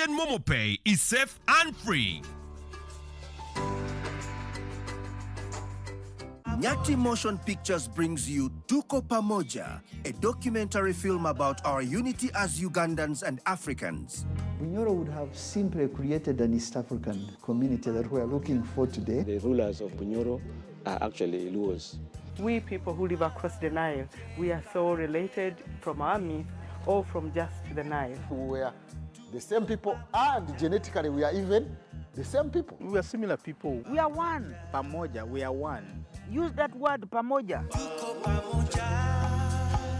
MTN Momo Pay is safe and free. Nyati Motion Pictures brings you Tuko Pamoja, a documentary film about our unity as Ugandans and Africans. Bunyoro would have simply created an East African community that we are looking for today. The rulers of Bunyoro are actually Luos. We people who live across the Nile, we are so related from our myth or from just the Nile. We are the same people, and genetically we are even the same people. We are similar people. We are one. Pamoja, we are one. Use that word, pamoja.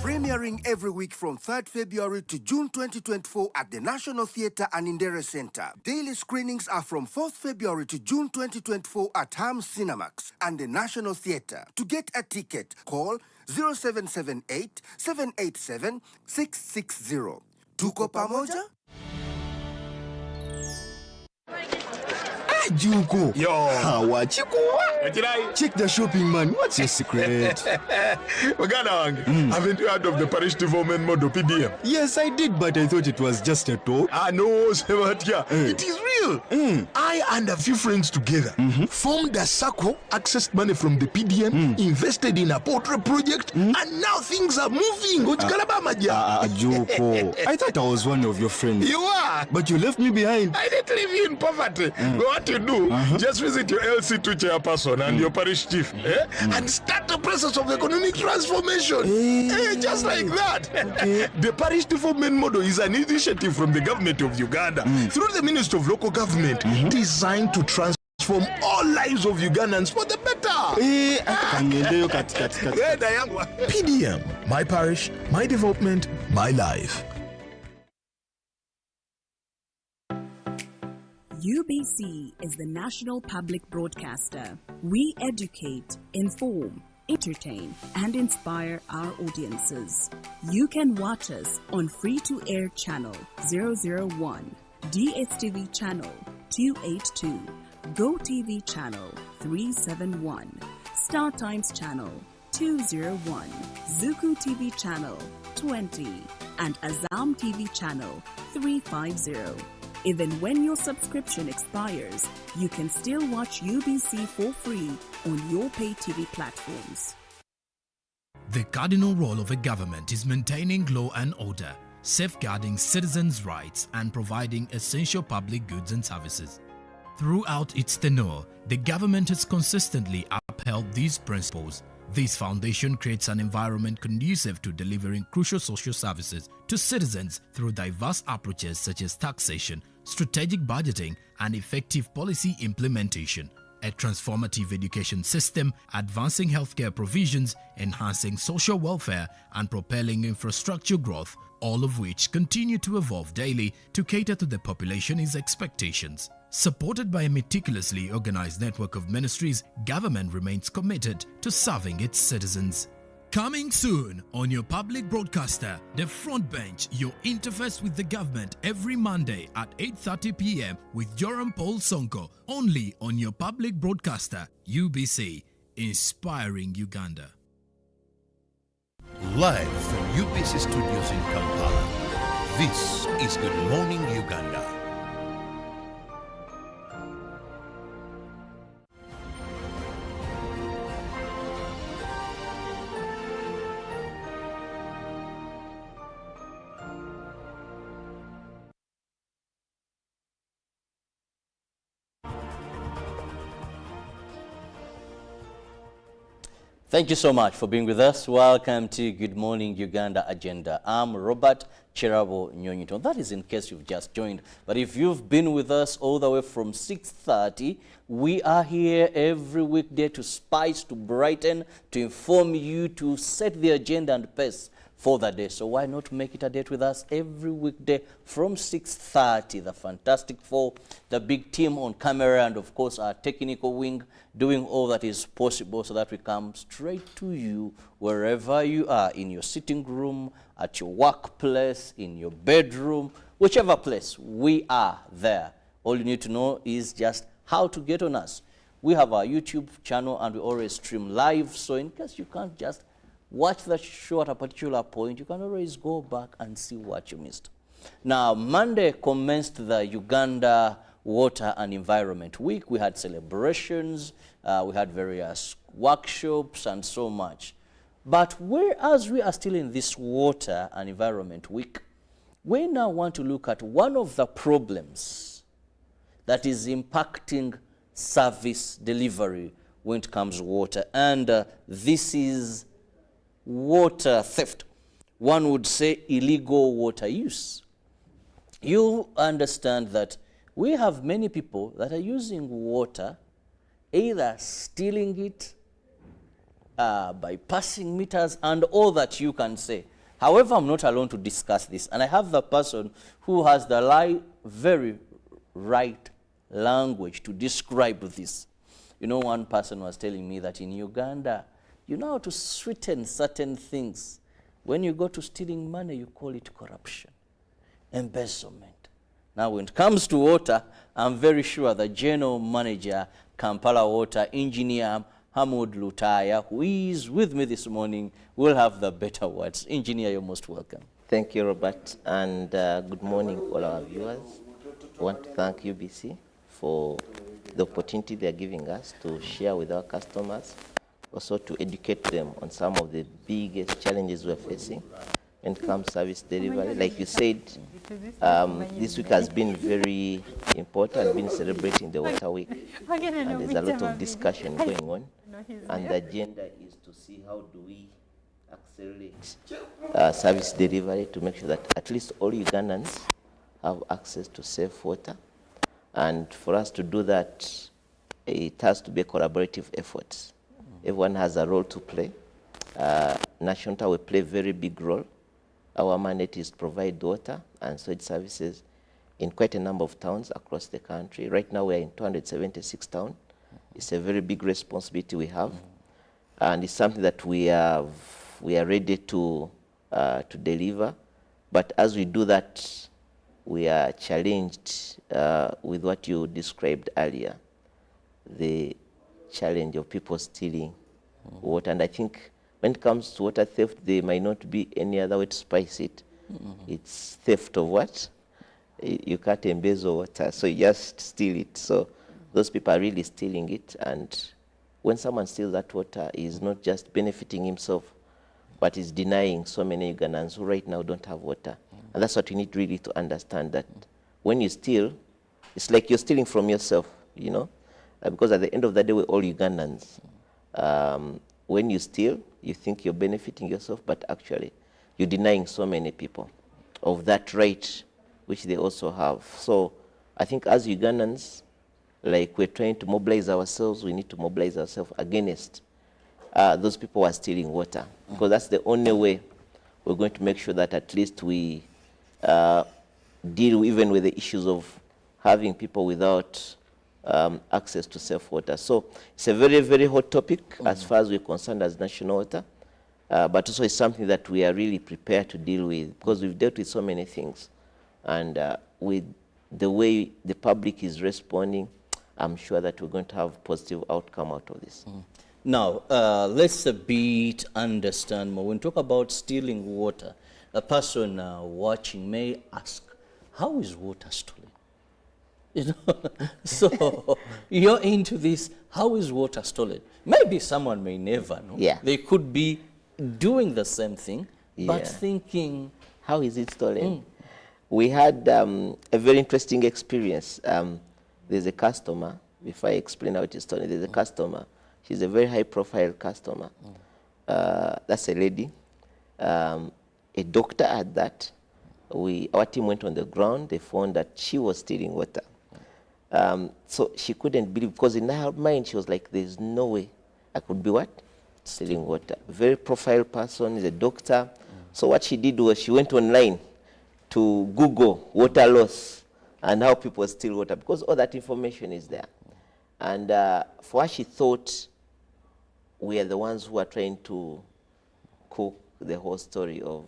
Premiering every week from 3rd February to June 2024 at the National Theatre and Indere Center. Daily screenings are from 4th February to June 2024 at Ham Cinemax and the National Theatre. To get a ticket, call 0778 787 660. Tuko Pamoja? Juko. Yo. Check the shopping, man. What's your secret? Haven't you heard of the parish development model PDM? Yes, I did, but I thought it was just a talk. No, Sebatia. It is real. I and a few friends together formed a circle, accessed money from the PDM, invested in a portrait project, and now things are moving. Juko. I thought I was one of your friends. You are. But you left me behind. I didn't leave you in poverty. What you do, just visit your LC2 chairperson and your parish chief and start the process of economic transformation. Just like that. The parish development model is an initiative from the government of Uganda through the Ministry of Local Government designed to transform all lives of Ugandans for the better. PDM, my parish, my development, my life. UBC is the national public broadcaster. We educate, inform, entertain, and inspire our audiences. You can watch us on free-to-air channel 001, DSTV channel 282, GoTV channel 371, Star Times channel 201, Zuku TV channel 20, and Azam TV channel 350. Even when your subscription expires, you can still watch UBC for free on your pay TV platforms. The cardinal role of a government is maintaining law and order, safeguarding citizens' rights, and providing essential public goods and services. Throughout its tenure, the government has consistently upheld these principles. This foundation creates an environment conducive to delivering crucial social services to citizens through diverse approaches such as taxation, strategic budgeting, and effective policy implementation. A transformative education system, advancing healthcare provisions, enhancing social welfare, and propelling infrastructure growth, all of which continue to evolve daily to cater to the population's expectations. Supported by a meticulously organized network of ministries, government remains committed to serving its citizens. Coming soon on your public broadcaster, The Front Bench, your interface with the government every Monday at 8:30 p.m. with Joram Paul Sonko, only on your public broadcaster, UBC, inspiring Uganda. Live from UBC Studios in Kampala, this is Good Morning Uganda. Thank you so much for being with us. Welcome to Good Morning Uganda Agenda. I'm Robert Cherabo Nyonyito. That is in case you've just joined. But if you've been with us all the way from 6:30, we are here every weekday to spice, to brighten, to inform you, to set the agenda and pace for the day. So why not make it a date with us every weekday from 6:30? The Fantastic Four, the big team on camera, and of course our technical wing doing all that is possible so that we come straight to you wherever you are, in your sitting room, at your workplace, in your bedroom, whichever place, we are there. All you need to know is just how to get on us. We have our YouTube channel and we always stream live, so in case you can't just watch the show at a particular point, you can always go back and see what you missed. Now, Monday commenced the Uganda Water and Environment Week. We had celebrations, we had various workshops and so much. But whereas we are still in this Water and Environment Week, we now want to look at one of the problems that is impacting service delivery when it comes to water, and this is water theft. One would say illegal water use. You understand that we have many people that are using water, either stealing it, bypassing meters, and all that you can say. However, I'm not alone to discuss this, and I have the person who has the very right language to describe this. You know, one person was telling me that in Uganda, you know how to sweeten certain things. When you go to stealing money, you call it corruption, embezzlement. Now, when it comes to water, I'm very sure the general manager, Kampala Water, Engineer Hamoud Lutaya, who is with me this morning, will have the better words. Engineer, you're most welcome. Thank you, Robert, and good morning, all our viewers. I want to thank UBC for the opportunity they're giving us to share with our customers, also to educate them on some of the biggest challenges we're facing when it comes to service delivery. Like you said, this week has been very important, been celebrating the Water Week, and there's a lot of discussion going on, and the agenda is to see how do we accelerate service delivery to make sure that at least all Ugandans have access to safe water. And for us to do that, it has to be a collaborative effort. Everyone has a role to play. National Water will play a very big role. Our mandate is to provide water and sewage services in quite a number of towns across the country. Right now, we are in 276 towns. It's a very big responsibility we have, and it's something that we are ready to deliver. But as we do that, we are challenged with what you described earlier, the challenge of people stealing water. And I think when it comes to water theft, there might not be any other way to spice it. It's theft of what? You can't embezzle water, so you just steal it. So those people are really stealing it. And when someone steals that water, he's not just benefiting himself, but is denying so many Ugandans who right now don't have water. And that's what we need really to understand, that when you steal, it's like you're stealing from yourself, you know, because at the end of the day, we're all Ugandans. When you steal, you think you're benefiting yourself, but actually you're denying so many people of that right, which they also have. So I think as Ugandans, like we're trying to mobilize ourselves, we need to mobilize ourselves against those people who are stealing water, because that's the only way we're going to make sure that at least we deal even with the issues of having people without access to safe water. So it's a very, very hot topic as far as we're concerned as National Water, but also it's something that we are really prepared to deal with, because we've dealt with so many things. And with the way the public is responding, I'm sure that we're going to have positive outcome out of this. Now, let's a bit understand more. When we talk about stealing water, a person watching may ask, how is water stolen? You know, so you're into this, how is water stolen? Maybe someone may never know. Yeah. They could be doing the same thing, but thinking, how is it stolen? We had a very interesting experience. There's a customer, before I explain how it is stolen, there's a customer. She's a very high-profile customer. That's a lady. A doctor at that. Our team went on the ground. They found that she was stealing water. So she couldn't believe, because in her mind, she was like, there's no way I could be what? Stealing water. Very profile person, is a doctor. So what she did was she went online to Google water loss and how people steal water, because all that information is there. And for her, she thought we are the ones who are trying to cook the whole story of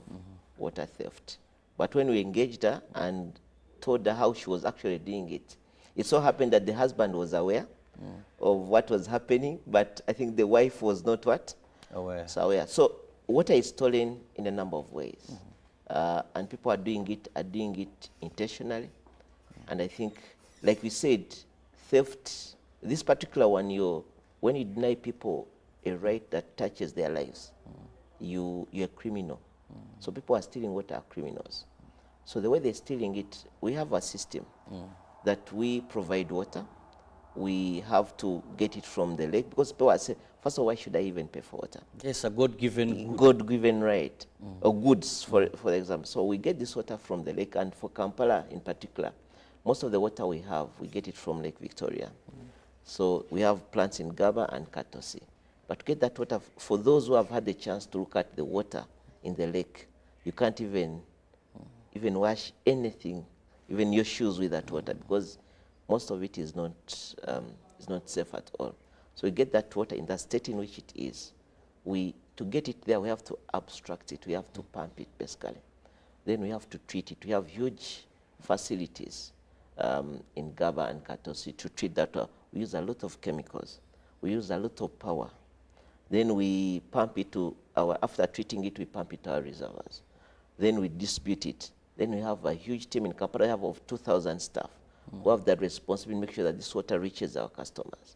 water theft. But when we engaged her and told her how she was actually doing it, it so happened that the husband was aware of what was happening, but I think the wife was not what? Aware. So aware. So water is stolen in a number of ways. and people are doing it intentionally. And I think, like we said, theft, this particular one, when you deny people a right that touches their lives, you're a criminal. So people are stealing water are criminals. So the way they're stealing it, we have a system that we provide water. We have to get it from the lake, because people are saying, first of all, why should I even pay for water? Yes, a God-given God-given right, or goods, for example. So we get this water from the lake, and for Kampala in particular, most of the water we have, we get it from Lake Victoria. So we have plants in Gaba and Katosi. But to get that water, for those who have had the chance to look at the water in the lake, you can't even wash anything, even your shoes with that water, because most of it is not safe at all. So we get that water in the state in which it is. To get it there, we have to abstract it. We have to pump it, basically. Then we have to treat it. We have huge facilities in Gaba and Katosi to treat that water. We use a lot of chemicals. We use a lot of power. Then we pump it to after treating it, we pump it to our reservoirs. Then we distribute it. Then we have a huge team in Kampala. We have over 2,000 staff who have that responsibility to make sure that this water reaches our customers.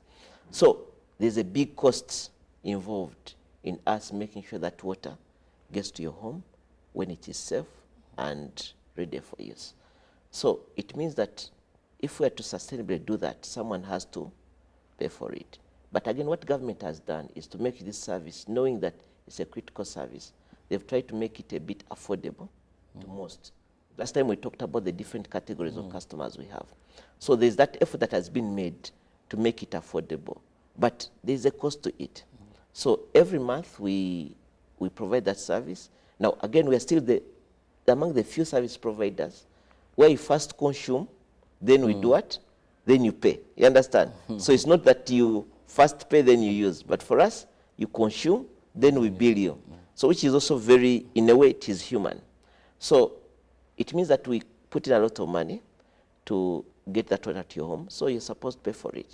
So there's a big cost involved in us making sure that water gets to your home when it is safe and ready for use. So it means that if we are to sustainably do that, someone has to pay for it. But again, what government has done is to make this service, knowing that it's a critical service, they've tried to make it a bit affordable to most. Last time we talked about the different categories of customers we have. So there's that effort that has been made to make it affordable. But there's a cost to it. So every month we provide that service. Now, again, we are still among the few service providers where you first consume, then we do what? Then you pay. You understand? So it's not that you first pay, then you use. But for us, you consume, then we bill you. So which is also very, in a way, it is human. So it means that we put in a lot of money to get that water to your home. So you're supposed to pay for it.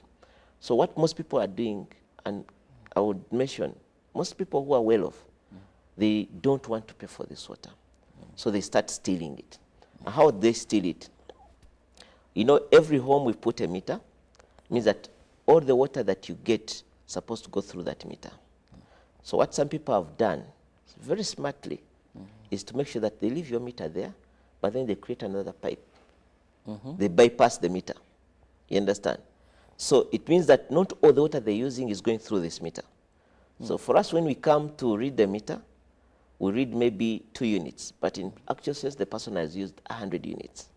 So what most people are doing, and I would mention, most people who are well off, they don't want to pay for this water. So they start stealing it. And how they steal it? You know, every home we put a meter, means that all the water that you get is supposed to go through that meter. So what some people have done, very smartly, is to make sure that they leave your meter there, but then they create another pipe. They bypass the meter. You understand? So it means that not all the water they're using is going through this meter. So for us, when we come to read the meter, we read maybe 2 units, but in actual sense, the person has used 100 units.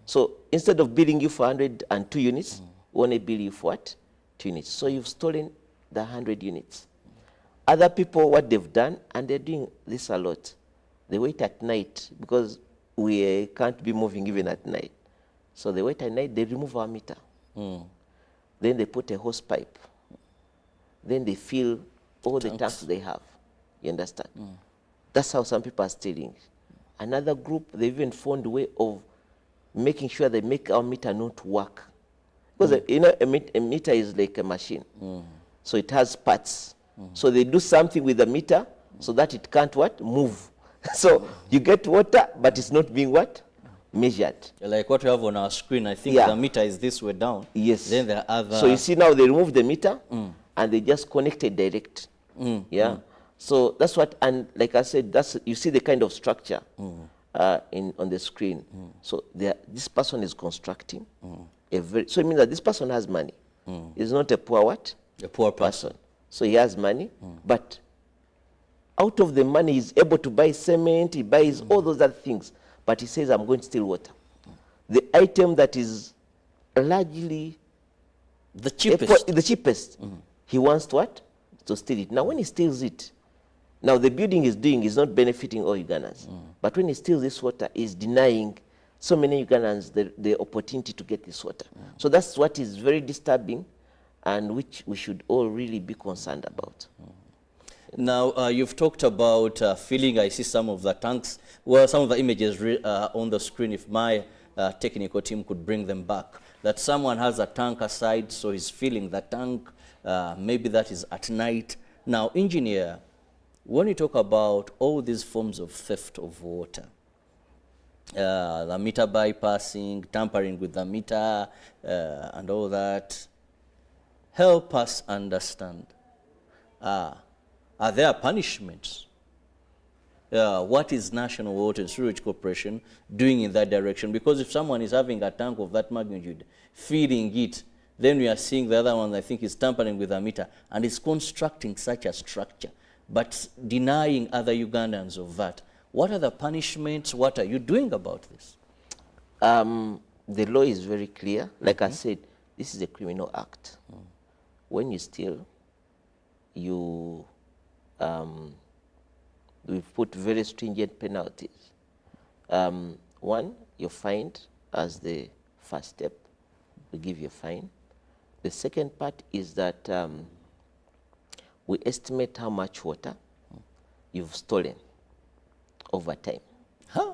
So instead of billing you for 102 units, we only bill you for what? 2 units. So you've stolen the 100 units. Other people, what they've done, and they're doing this a lot, they wait at night, because we can't be moving even at night. So they wait at night, they remove our meter. Then they put a hose pipe. Then they fill all the tanks they have. You understand? That's how some people are stealing. Another group, they've even found a way of making sure they make our meter not work. Because you know, a meter is like a machine. So it has parts. So they do something with the meter so that it can't what? Move. So you get water, but it's not being what? Measured. Like what we have on our screen, I think the meter is this way down. Yes. Then there are other... So you see now they remove the meter and they just connect it direct. So that's what, and like I said, that's, you see the kind of structure on the screen. So this person is constructing so it means that this person has money. He's not a poor what? A poor person. So he has money, but out of the money he's able to buy cement, he buys all those other things, but he says, I'm going to steal water. The item that is largely the cheapest, he wants to what? To steal it. Now when he steals it, now the building he's doing is not benefiting all Ugandans, but when he steals this water, he's denying so many Ugandans the opportunity to get this water. So that's what is very disturbing, and which we should all really be concerned about. Now, you've talked about filling. I see some of the tanks, well, some of the images on the screen, if my technical team could bring them back, that someone has a tank aside, so he's filling the tank. Maybe that is at night. Now, engineer, when you talk about all these forms of theft of water, the meter bypassing, tampering with the meter, and all that. Help us understand. Are there punishments? What is National Water and Sewage Corporation doing in that direction? Because if someone is having a tank of that magnitude, feeding it, then we are seeing the other one, I think, is tampering with a meter and is constructing such a structure, but denying other Ugandans of that. What are the punishments? What are you doing about this? The law is very clear. Like I said, this is a criminal act. When you steal, we've put very stringent penalties. One, you're fined as the first step. We give you a fine. The second part is that we estimate how much water you've stolen over time. Huh?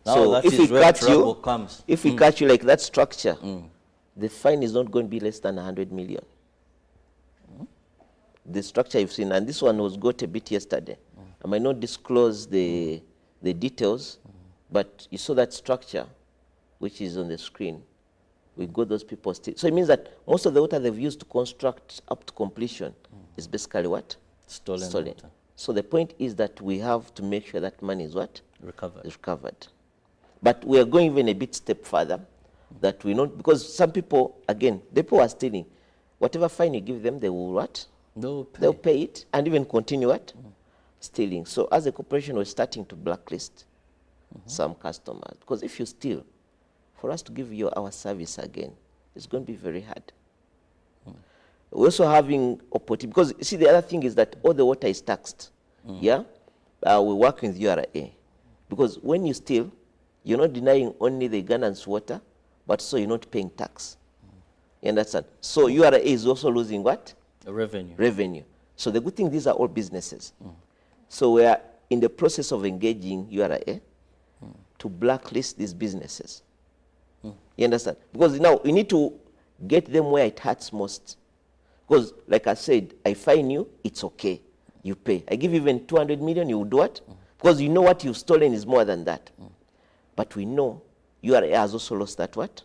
So if we catch you, if we catch you like that structure, the fine is not going to be less than 100 million. The structure you've seen, and this one was got a bit yesterday. I might not disclose the details, but you saw that structure, which is on the screen. We got those people still. So it means that most of the water they've used to construct up to completion is basically what? Stolen water. So the point is that we have to make sure that money is what? Recovered. Is recovered. But we are going even a bit step further, that we not, because some people, again, the people are stealing. Whatever fine you give them, they will what? They'll pay it and even continue what? Stealing. So as a corporation, we're starting to blacklist some customers. Because if you steal, for us to give you our service again, it's going to be very hard. We're also having opportunity, because you see, the other thing is that all the water is taxed. Yeah? We work with URA. Because when you steal, you're not denying only the Ugandans water, but so you're not paying tax. You understand? So URA is also losing what? Revenue. So the good thing, these are all businesses. So we are in the process of engaging URA to blacklist these businesses. You understand? Because now we need to get them where it hurts most. Because like I said, I fine you, it's okay. You pay. I give you even 200 million, you will do what? Because you know what you've stolen is more than that. But we know URA has also lost that what?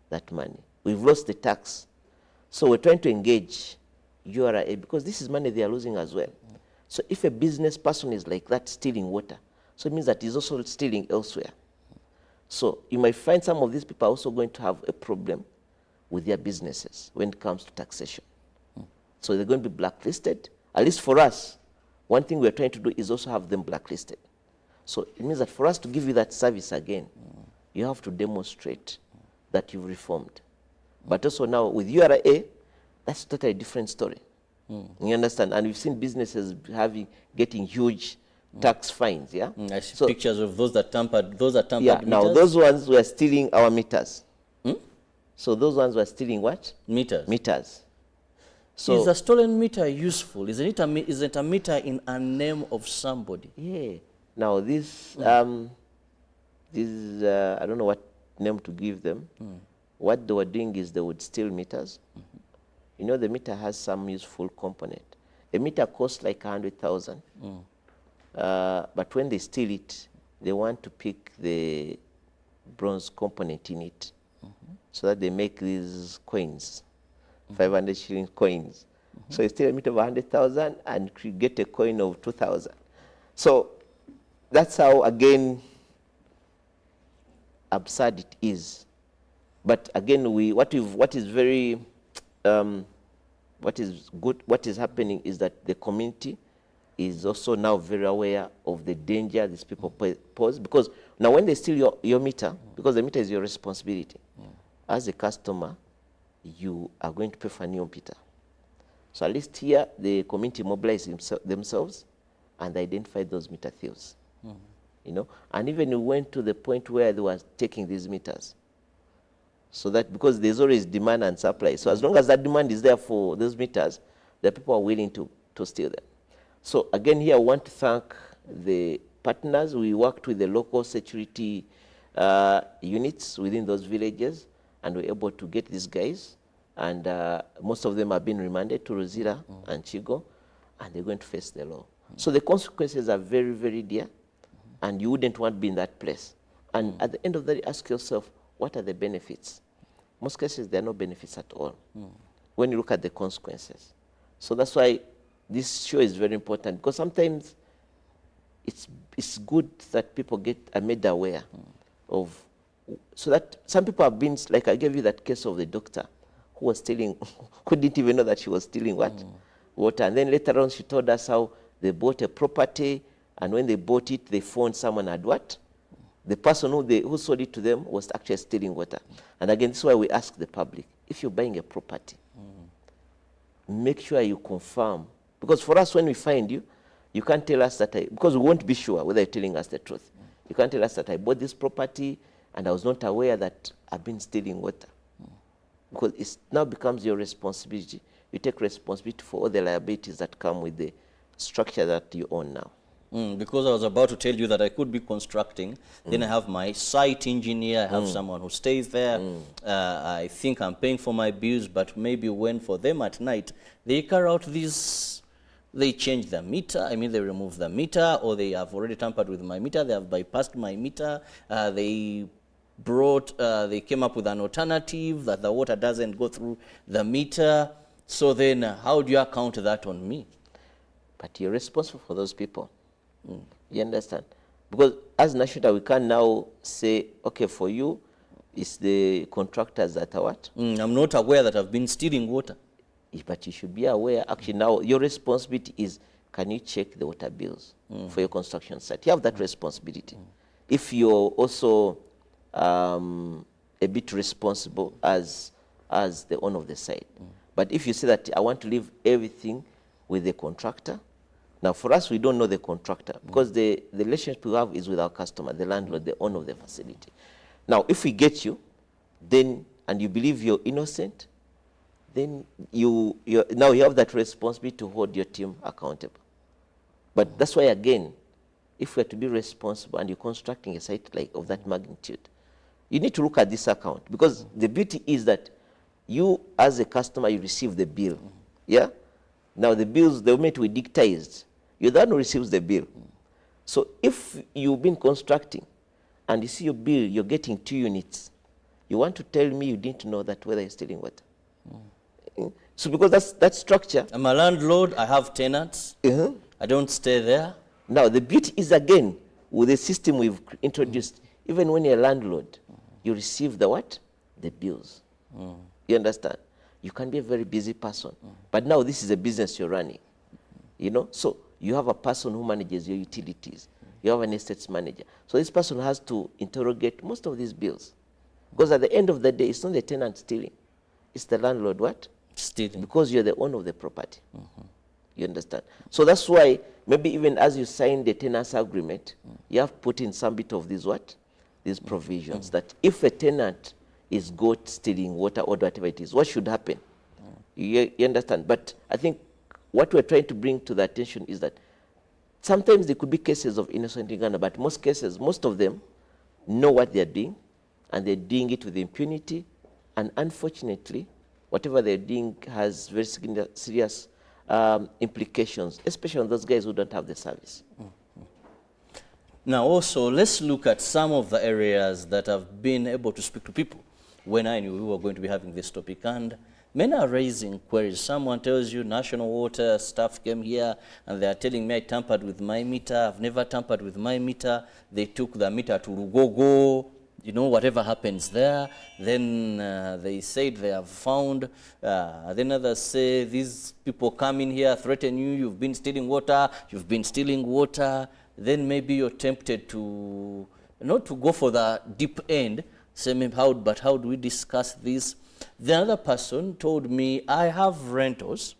That money. We've lost the tax. So we're trying to engage URA because this is money they are losing as well. So if a business person is like that stealing water, so it means that he's also stealing elsewhere. So you might find some of these people are also going to have a problem with their businesses when it comes to taxation. So they're going to be blacklisted. At least for us, one thing we're trying to do is also have them blacklisted. So it means that for us to give you that service again, you have to demonstrate that you've reformed. But also now with URA, that's a totally different story. You understand? And we've seen businesses getting huge tax fines, yeah? I see pictures of those that tampered meters. Now those ones were stealing our meters. So those ones were stealing what? Meters. So is a stolen meter useful? Isn't it a meter in a name of somebody? Yeah. Now this, I don't know what name to give them. What they were doing is they would steal meters. You know, the meter has some useful component. A meter costs like 100,000. But when they steal it, they want to pick the bronze component in it, so that they make these coins, 500 shilling coins. So you steal a meter of 100,000 and get a coin of 2,000. So that's how, again, absurd it is. But again, what is good, what is happening is that the community is also now very aware of the danger these people pose. Because now when they steal your meter, because the meter is your responsibility, as a customer, you are going to pay for a new meter. So at least here, the community mobilized themselves and identified those meter thieves. You know, and even we went to the point where they were taking these meters. So that, because there's always demand and supply. So as long as that demand is there for those meters, the people are willing to steal them. So again, here I want to thank the partners. We worked with the local security units within those villages, and we're able to get these guys. And most of them have been remanded to Ruzira and Chigo, and they're going to face the law. So the consequences are very, very dear, and you wouldn't want to be in that place. And at the end of the day, ask yourself, what are the benefits? Most cases, there are no benefits at all when you look at the consequences. So that's why this show is very important, because sometimes it's good that people are made aware of, so that some people have been, like I gave you that case of the doctor who was stealing, who didn't even know that she was stealing what? Water. And then later on she told us how they bought a property, and when they bought it, they found someone had what? The person who sold it to them was actually stealing water. And again, this is why we ask the public, if you're buying a property, make sure you confirm. Because for us, when we find you, you can't tell us that because we won't be sure whether you're telling us the truth. You can't tell us that I bought this property and I was not aware that I've been stealing water. Because it now becomes your responsibility. You take responsibility for all the liabilities that come with the structure that you own now. Because I was about to tell you that I could be constructing, then I have my site engineer, I have someone who stays there, I think I'm paying for my bills, but maybe when for them at night, they carry out these, they change the meter, I mean they remove the meter, or they have already tampered with my meter, they have bypassed my meter, they came up with an alternative that the water doesn't go through the meter. So then how do you account that on me? But you're responsible for those people. You understand? Because as national, we can now say, okay, for you, it's the contractors that are what? I'm not aware that I've been stealing water. But you should be aware. Actually, now your responsibility is, can you check the water bills for your construction site? You have that responsibility. If you're also a bit responsible as the owner of the site. But if you say that I want to leave everything with the contractor, now for us, we don't know the contractor because the relationship we have is with our customer, the landlord, the owner of the facility. Now, if we get you, then, and you believe you're innocent, then now you have that responsibility to hold your team accountable. But that's why, again, if we're to be responsible and you're constructing a site like of that magnitude, you need to look at this account, because the beauty is that you, as a customer, you receive the bill. Yeah? Now the bills, the moment we digitized, you're the one who receives the bill. So if you've been constructing and you see your bill, you're getting 2 units, you want to tell me you didn't know that whether you're stealing water. So because that's structure. I'm a landlord, I have tenants, I don't stay there. Now the beauty is, again, with the system we've introduced, even when you're a landlord, you receive the what? The bills. You understand? You can be a very busy person. But now this is a business you're running. You know? So you have a person who manages your utilities. You have an estates manager. So this person has to interrogate most of these bills. Because at the end of the day, it's not the tenant stealing. It's the landlord what? Stealing. Because you're the owner of the property. You understand? So that's why maybe even as you sign the tenants agreement, you have put in some bit of these what? These provisions that if a tenant is caught stealing water or whatever it is, what should happen? You understand? But I think what we're trying to bring to the attention is that sometimes there could be cases of innocent Uganda, but most cases, most of them know what they're doing, and they're doing it with impunity, and unfortunately, whatever they're doing has very serious implications, especially on those guys who don't have the service. Now also, let's look at some of the areas that I've been able to speak to people when I knew we were going to be having this topic, and many are raising queries. Someone tells you national water staff came here and they are telling me I tampered with my meter. I've never tampered with my meter. They took the meter to Rugogo, you know, whatever happens there. Then they said they have found, then others say these people come in here, threaten you, you've been stealing water, you've been stealing water. Then maybe you're tempted to, not to go for the deep end, say, but how do we discuss this? The other person told me, I have rentals,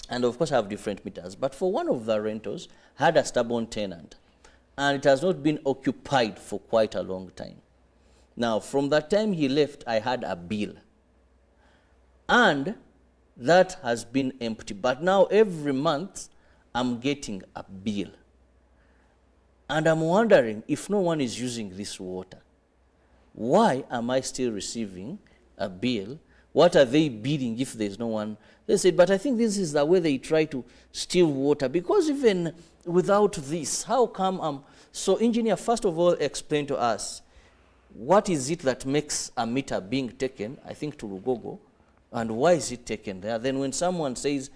and of course I have different meters, but for one of the rentals, I had a stubborn tenant, and it has not been occupied for quite a long time. Now, from the time he left, I had a bill, and that has been empty. But now every month, I'm getting a bill. And I'm wondering, if no one is using this water, why am I still receiving a bill? What are they bidding if there's no one? They said, but I think this is the way they try to steal water, because even without this, how come I'm So, engineer, first of all, explain to us, what is it that makes a meter being taken, I think, to Rugogo, and why is it taken there? Then when someone says,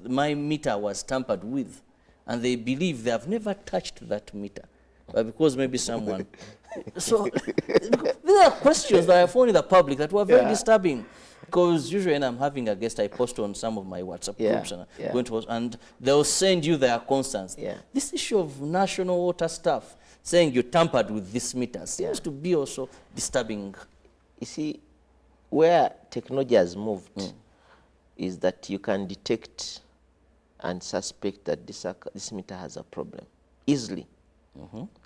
my meter was tampered with, and they believe they have never touched that meter, but because maybe someone... So, there are questions that I found in the public that were very disturbing. Because usually when I'm having a guest, I post on some of my WhatsApp groups and they'll send you their constants. This issue of national water stuff, saying you tampered with this meter, seems to be also disturbing. You see, where technology has moved is that you can detect and suspect that this meter has a problem easily.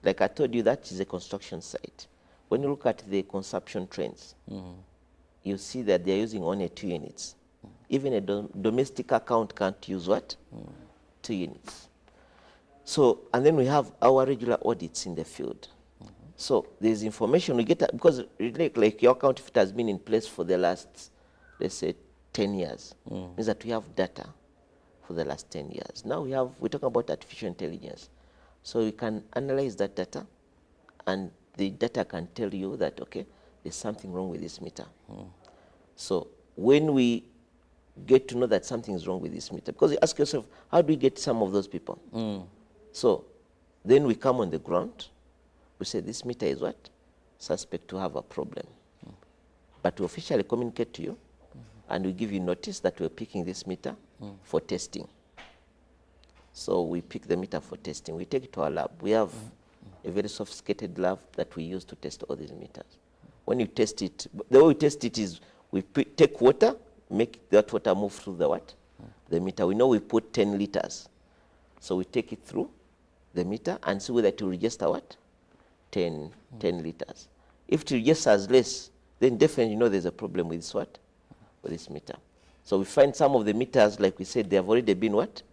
Like I told you, that is a construction site. When you look at the consumption trends, you see that they're using only 2 units. Even a domestic account can't use what? 2 units. So, and then we have our regular audits in the field. So there's information we get, because like your account, if it has been in place for the last, let's say, 10 years, means that we have data for the last 10 years. Now we're talking about artificial intelligence. So we can analyze that data, and the data can tell you that, okay, there's something wrong with this meter. So when we get to know that something is wrong with this meter, because you ask yourself, how do we get some of those people? So then we come on the ground, we say this meter is what? Suspect to have a problem. But we officially communicate to you, and we give you notice that we're picking this meter for testing. So we pick the meter for testing. We take it to our lab. We have a very sophisticated lab that we use to test all these meters. When you test it, the way we test it is we take water, make that water move through the what? The meter. We know we put 10 liters. So we take it through the meter and see whether it will register what? 10 liters. If it registers less, then definitely you know there's a problem with this what? With this meter. So we find some of the meters, like we said, they have already been what?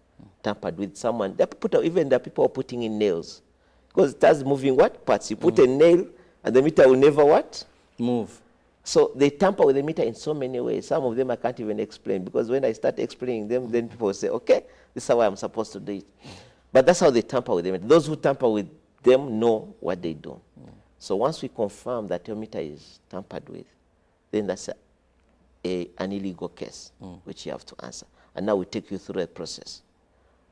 Tampered with someone. Even the people are putting in nails. Because it has moving what? Parts. You put a nail and the meter will never what? Move. So they tamper with the meter in so many ways. Some of them I can't even explain, because when I start explaining them, then people will say, okay, this is how I'm supposed to do it. But that's how they tamper with them. Those who tamper with them know what they do. So once we confirm that your meter is tampered with, then that's an illegal case, which you have to answer. And now we take you through a process.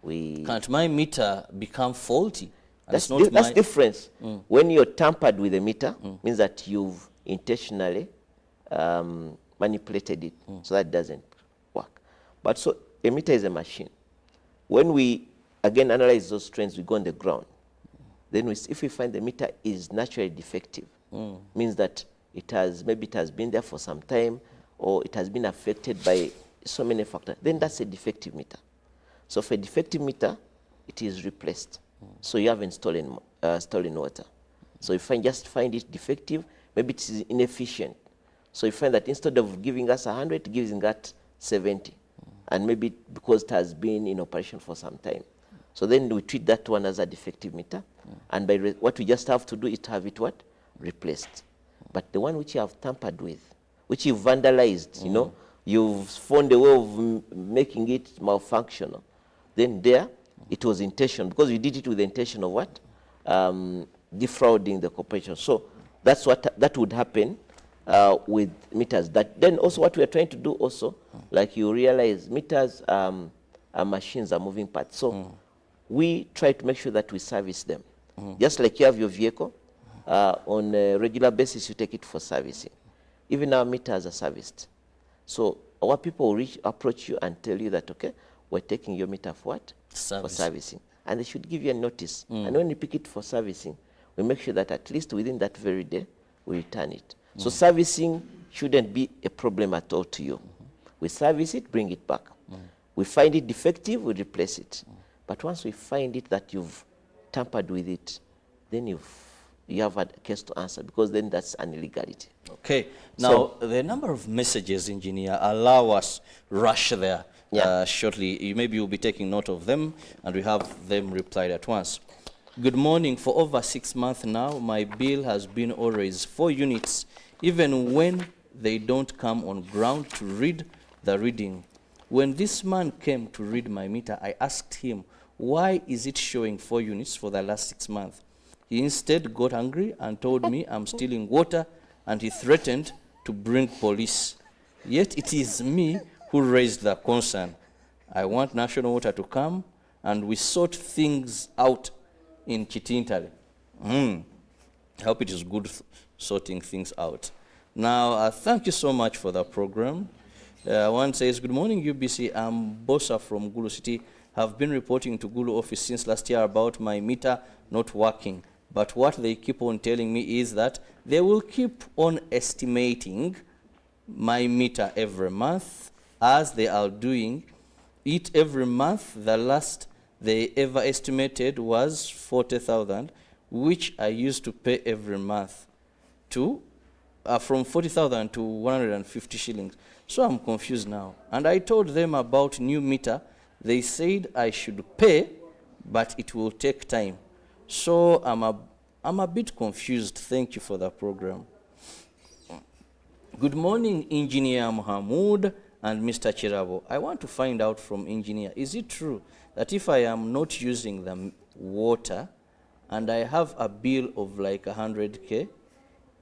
Can't my meter become faulty? That's difference. When you're tampered with a meter, means that you've intentionally manipulated it, so that doesn't work. But so a meter is a machine. When we again analyze those trends, we go on the ground. Then if we find the meter is naturally defective, means that maybe it has been there for some time, or it has been affected by so many factors, then that's a defective meter. So for a defective meter, it is replaced. So you haven't stolen water. So if you just find it defective, maybe it is inefficient. So you find that instead of giving us 100, it gives us 70. And maybe because it has been in operation for some time. So then we treat that one as a defective meter. And by what we just have to do is to have it what? Replaced. But the one which you have tampered with, which you vandalized, you know, you've found a way of making it malfunctional, then there it was intentional, because you did it with the intention of what? Defrauding the corporation. So that's that would happen with meters. Then also what we are trying to do also, like you realize, meters are machines, are moving parts. So we try to make sure that we service them. Just like you have your vehicle, on a regular basis you take it for servicing. Even our meters are serviced. So our people will approach you and tell you that, okay, we're taking your meter for what? For servicing. And they should give you a notice. And when you pick it for servicing, we make sure that at least within that very day, we return it. So servicing shouldn't be a problem at all to you. We service it, bring it back. We find it defective, we replace it. But once we find it that you've tampered with it, then you have a case to answer, because then that's an illegality. Okay. Now, the number of messages, engineer, allow us rush there shortly. Maybe you'll be taking note of them, and we have them replied at once. Good morning. For over 6 months now, my bill has been always 4 units, even when they don't come on ground to read the reading. When this man came to read my meter, I asked him, why is it showing 4 units for the last 6 months? He instead got angry and told me I'm stealing water, and he threatened to bring police. Yet it is me who raised the concern. I want National Water to come, and we sort things out in Kitintale. I hope it is good sorting things out. Now, thank you so much for the program. One says, good morning, UBC. I'm Bosa from Gulu City. Have been reporting to Gulu office since last year about my meter not working. But what they keep on telling me is that they will keep on estimating my meter every month, as they are doing it every month. The last they ever estimated was 40,000, which I used to pay every month to from 40,000 to 150 shillings. So I'm confused now. And I told them about new meter. They said I should pay, but it will take time. So I'm a bit confused. Thank you for the program. Good morning, Engineer Mohamud and Mr. Chirabo. I want to find out from Engineer, is it true that if I am not using the water and I have a bill of like 100K,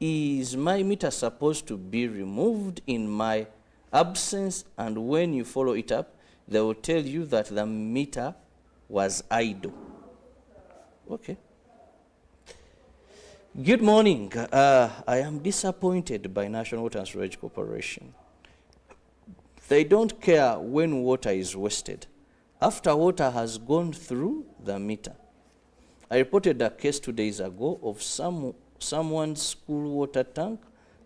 is my meter supposed to be removed in my absence? And when you follow it up, they will tell you that the meter was idle. Okay. Good morning. I am disappointed by National Water and Storage Corporation. They don't care when water is wasted, after water has gone through the meter. I reported a case 2 days ago of someone's school water tank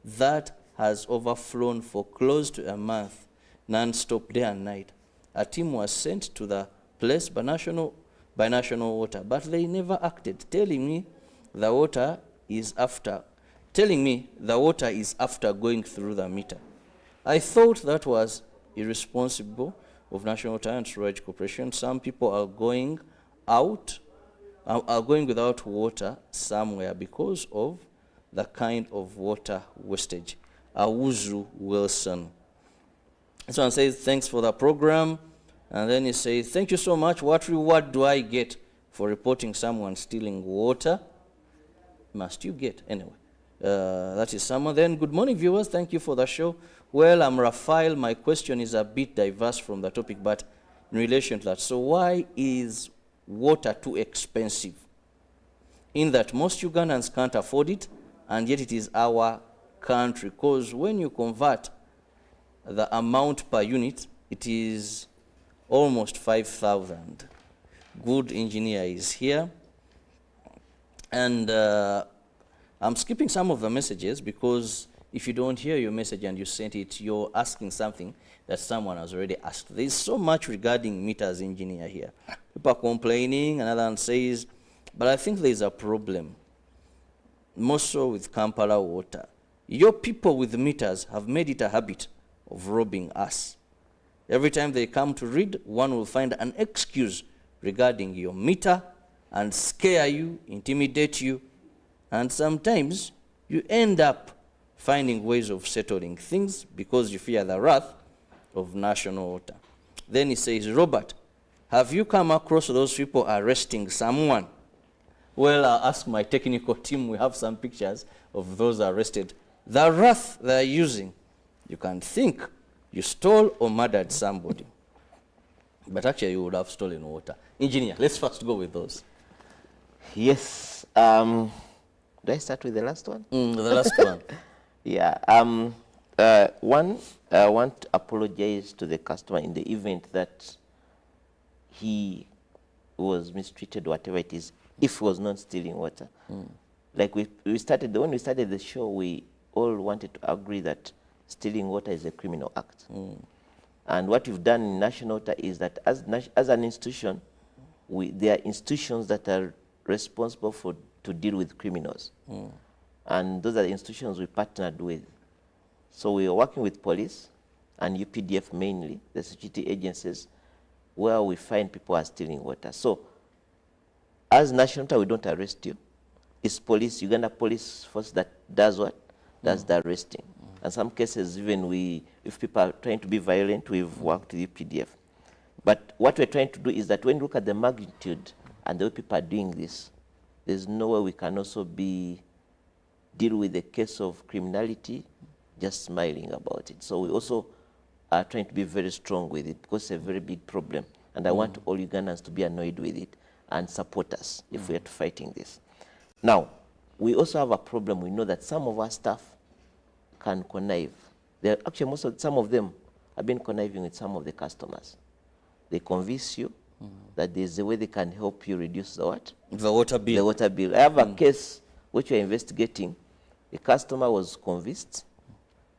that has overflown for close to a month, non-stop day and night. A team was sent to the place by National Water, but they never acted, telling me the water is after going through the meter. I thought that was irresponsible of National Water and Storage Corporation. Some people are going without water somewhere because of the kind of water wastage. Awuzu Wilson. This one says, thanks for the program. And then he says, thank you so much. What reward do I get for reporting someone stealing water? Must you get? Anyway, that is someone. Then, good morning, viewers. Thank you for the show. Well, I'm Raphael. My question is a bit diverse from the topic, but in relation to that. So why is water too expensive? In that most Ugandans can't afford it, and yet it is our country. Because when you convert the amount per unit, it is almost 5,000. Good engineer is here. And I'm skipping some of the messages because if you don't hear your message and you sent it, you're asking something that someone has already asked. There's so much regarding meters, engineer, here. People are complaining, another one says, but I think there's a problem, more so with Kampala water. Your people with meters have made it a habit of robbing us. Every time they come to read, one will find an excuse regarding your meter and scare you, intimidate you, and sometimes you end up finding ways of settling things because you fear the wrath of National Water. Then he says, Robert, have you come across those people arresting someone? Well, I'll ask my technical team. We have some pictures of those arrested. The wrath they're using, you can think you stole or murdered somebody. But actually, you would have stolen water. Engineer, let's first go with those. Yes. Do I start with the last one? The last one. Yeah. One, I want to apologize to the customer in the event that he was mistreated, whatever it is, if he was not stealing water. Like when we started the show, we all wanted to agree that stealing water is a criminal act. And what we've done in National Water is that as an institution, there are institutions that are responsible to deal with criminals. And those are the institutions we partnered with. So we are working with police and UPDF mainly, the security agencies, where we find people are stealing water. So as National Water, we don't arrest you. It's police, Uganda Police Force that does what? Does the arresting. And some cases, even if people are trying to be violent, we've worked with UPDF. But what we're trying to do is that when you look at the magnitude and the way people are doing this, there's no way we can also deal with the case of criminality just smiling about it. So we also are trying to be very strong with it because it's a very big problem. And I want all Ugandans to be annoyed with it and support us if we are fighting this. Now, we also have a problem. We know that some of our staff can connive. Actually, some of them have been conniving with some of the customers. They convince you that there's a way they can help you reduce the what? The water bill. The water bill. I have a case which we're investigating. A customer was convinced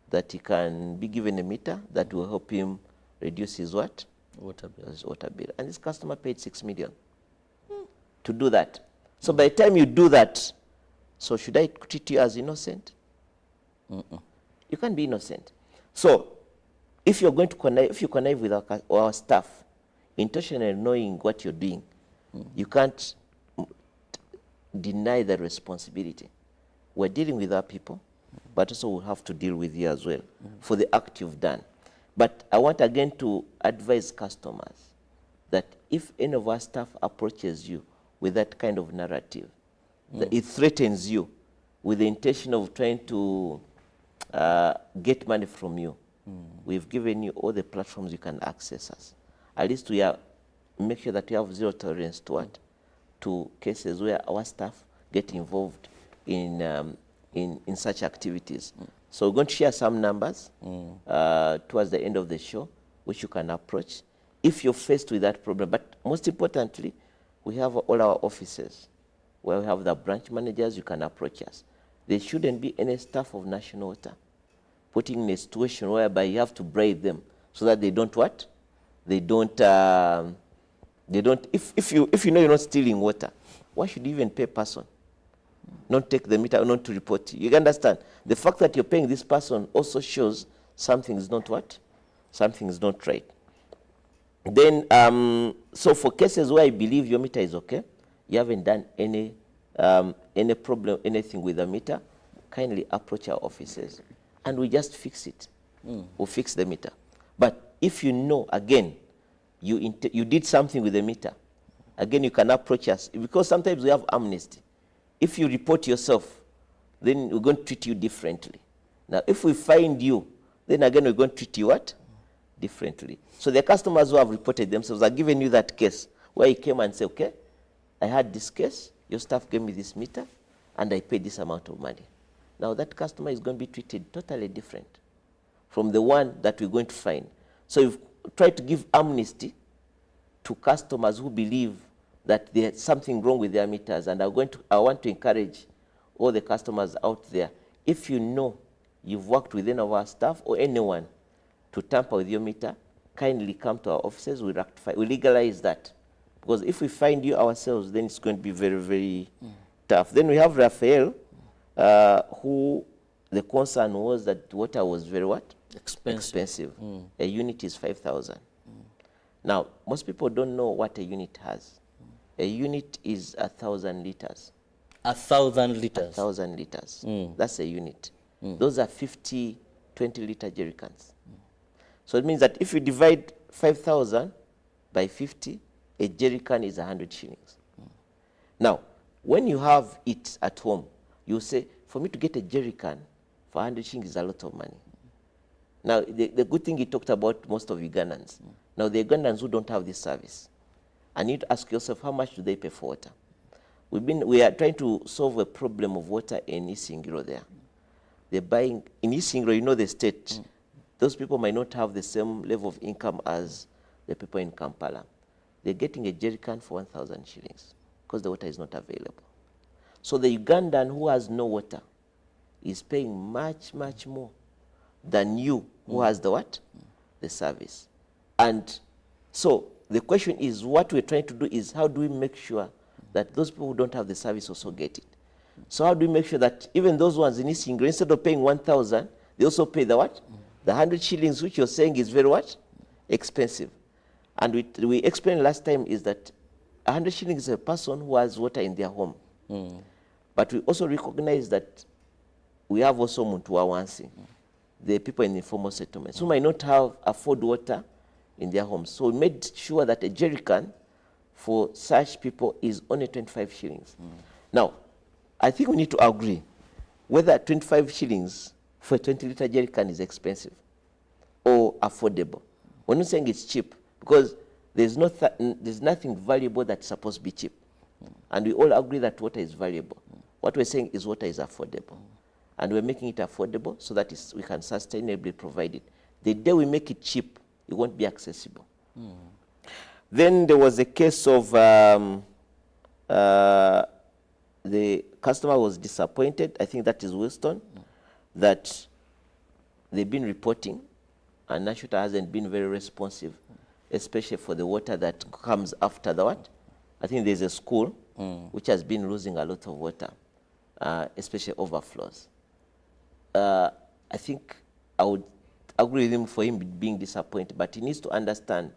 that he can be given a meter that will help him reduce his what? Water bill. His water bill. And this customer paid 6 million to do that. So by the time you do that, so should I treat you as innocent? You can't be innocent. So if you're going to connive, if you connive with our staff, intentionally knowing what you're doing, you can't deny the responsibility. We're dealing with our people, but also we'll have to deal with you as well for the act you've done. But I want again to advise customers that if any of our staff approaches you with that kind of narrative, that it threatens you with the intention of trying to get money from you, we've given you all the platforms you can access us. At least we are make sure that we have zero tolerance to what? To cases where our staff get involved in such activities. So we're going to share some numbers towards the end of the show, which you can approach if you're faced with that problem. But most importantly, we have all our offices where we have the branch managers. You can approach us. There shouldn't be any staff of National Water putting in a situation whereby you have to bribe them so that they don't what? They don't, if you know you're not stealing water, why should you even pay a person? Not take the meter, not to report you. You understand? The fact that you're paying this person also shows something is not what? Something is not right. Then, so for cases where I believe your meter is okay, you haven't done any problem, anything with the meter, kindly approach our offices and we just fix it. We'll fix the meter. But if you know, again, you did something with the meter, again, you can approach us because sometimes we have amnesty. If you report yourself, then we're going to treat you differently. Now, if we find you, then again, we're going to treat you what? Differently. So the customers who have reported themselves are giving you that case where you came and say, okay, I had this case, your staff gave me this meter, and I paid this amount of money. Now that customer is going to be treated totally different from the one that we're going to find. So you've tried to give amnesty to customers who believe that there's something wrong with their meters, and I want to encourage all the customers out there, if you know you've worked with any of our staff or anyone to tamper with your meter, kindly come to our offices, we rectify, we legalize that. Because if we find you ourselves, then it's going to be very, very tough. Then we have Raphael, who the concern was that water was very what? Expensive. A unit is 5,000. Now, most people don't know what a unit has. A unit is 1,000 liters. 1,000 liters? 1,000 liters. That's a unit. Those are 50 20-liter jerry cans. So it means that if you divide 5,000 by 50, a jerry can is 100 shillings. Now, when you have it at home, you say, for me to get a jerry can for 100 shillings is a lot of money. Now, the good thing he talked about most of Ugandans. Now, the Ugandans who don't have this service, I need to ask yourself, how much do they pay for water? We are trying to solve a problem of water in Isingiro there. They're buying, in Isingiro, you know the state, those people might not have the same level of income as the people in Kampala. They're getting a jerry can for 1,000 shillings because the water is not available. So the Ugandan who has no water is paying much, much more than you who has the what? The service. And so the question is, what we're trying to do is how do we make sure that those people who don't have the service also get it? So how do we make sure that even those ones in Isingiro, instead of paying 1,000, they also pay the what? The 100 shillings, which you're saying is very what? Expensive. And we explained last time is that 100 shillings is a person who has water in their home. But we also recognize that we have also Muntuawansi, the people in informal settlements, who might not afford water in their homes. So we made sure that a jerry can for such people is only 25 shillings. Now, I think we need to agree whether 25 shillings for a 20-litre jerry can is expensive or affordable. We're not saying it's cheap, because there's nothing valuable that's supposed to be cheap. And we all agree that water is valuable. What we're saying is water is affordable. And we're making it affordable so that we can sustainably provide it. The day we make it cheap, it won't be accessible. Then there was a case of the customer was disappointed. I think that is Wilston, that they've been reporting, and Nashuta hasn't been very responsive, especially for the water that comes after the what? I think there's a school which has been losing a lot of water, especially overflows. I think I would agree with him for him being disappointed, but he needs to understand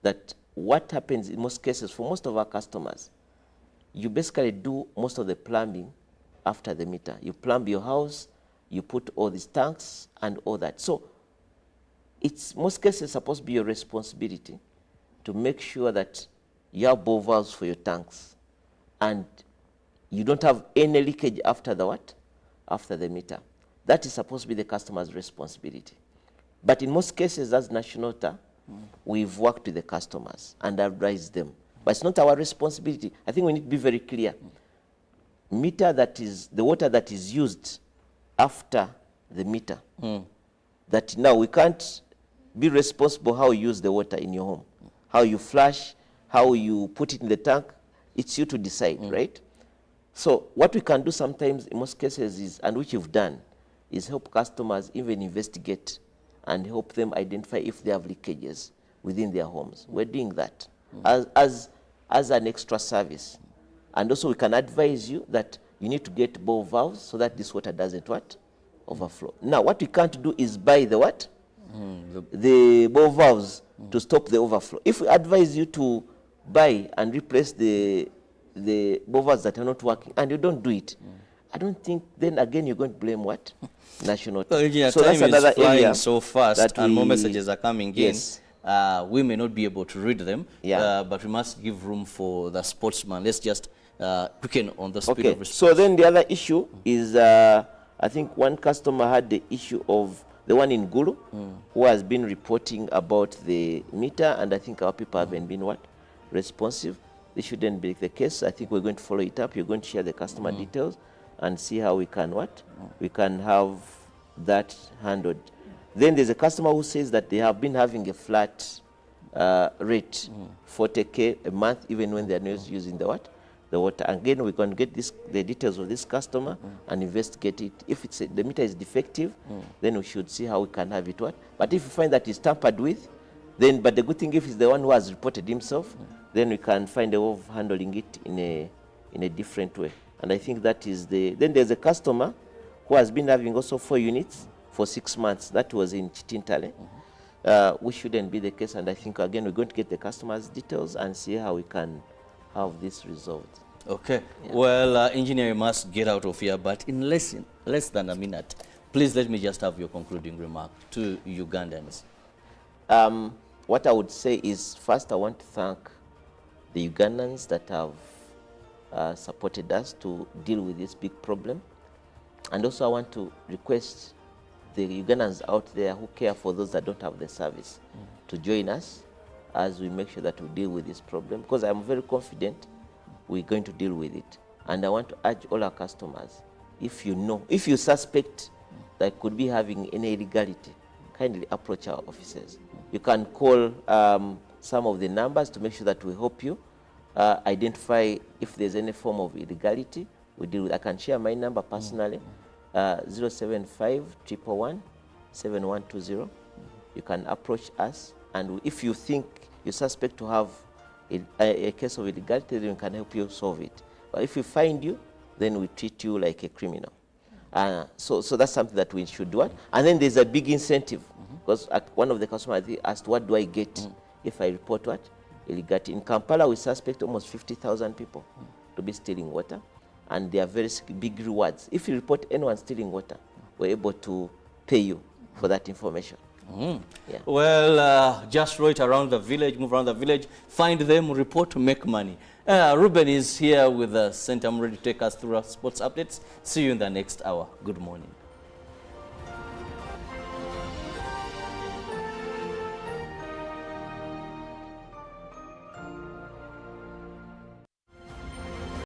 that what happens in most cases, for most of our customers, you basically do most of the plumbing after the meter. You plumb your house, you put all these tanks and all that. So it's most cases supposed to be your responsibility to make sure that you have bore valves for your tanks and you don't have any leakage after the what? After the meter. That is supposed to be the customer's responsibility. But in most cases, as National Water, we've worked with the customers and advised them. But it's not our responsibility. I think we need to be very clear. Meter that is, the water that is used after the meter, that now we can't be responsible how you use the water in your home. How you flush, how you put it in the tank, it's you to decide, right? So what we can do sometimes in most cases is, and which you've done, is help customers even investigate and help them identify if they have leakages within their homes. We're doing that as an extra service. And also we can advise you that you need to get bore valves so that this water doesn't what? Overflow. Now what we can't do is buy the what? The bore valves to stop the overflow. If we advise you to buy and replace the bore valves that are not working and you don't do it, I don't think then again you're going to blame what? National Water. Well, so time that's another is flying area so fast and more messages are coming in. Yes. We may not be able to read them, Yeah. but we must give room for the sportsman. Let's just quicken on the speed of response. So then the other issue is, I think one customer had the issue of the one in Gulu, who has been reporting about the meter, and I think our people haven't been what? Responsive. This shouldn't be the case. I think we're going to follow it up. You're going to share the customer details and see how we can what? We can have that handled. Then there's a customer who says that they have been having a flat rate, 40K a month, even when they're not using the what? The water. Again, we can get the details of this customer and investigate it. If the meter is defective, then we should see how we can have it what. But if we find that it's tampered with, then, but the good thing, if it's the one who has reported himself, then we can find a way of handling it in a different way. And I think that is then there's a customer who has been having also 4 units for 6 months. That was in Chitintale, which shouldn't be the case. And I think, again, we're going to get the customer's details and see how we can have this resolved. Okay. Yeah. Well, engineer, you must get out of here, but in less than a minute, please let me just have your concluding remark to Ugandans. What I would say is, first, I want to thank the Ugandans that have supported us to deal with this big problem. And also I want to request the Ugandans out there who care for those that don't have the service to join us as we make sure that we deal with this problem, because I'm very confident we're going to deal with it. And I want to urge all our customers, if you suspect that could be having any illegality, kindly approach our offices. You can call some of the numbers to make sure that we help you identify if there's any form of illegality. We deal with. I can share my number personally, 075 111 7120. You can approach us, and if you think you suspect to have a case of illegality, then we can help you solve it. But if we find you, then we treat you like a criminal. So that's something that we should do. And then there's a big incentive, because one of the customers asked, what do I get if I report what? Illegality. In Kampala, we suspect almost 50,000 people to be stealing water, and there are very big rewards. If you report anyone stealing water, we're able to pay you for that information. Yeah. Well, just right around the village, move around the village, find them, report, make money. Ruben is here with us, and I'm ready to take us through our sports updates. See you in the next hour. Good morning.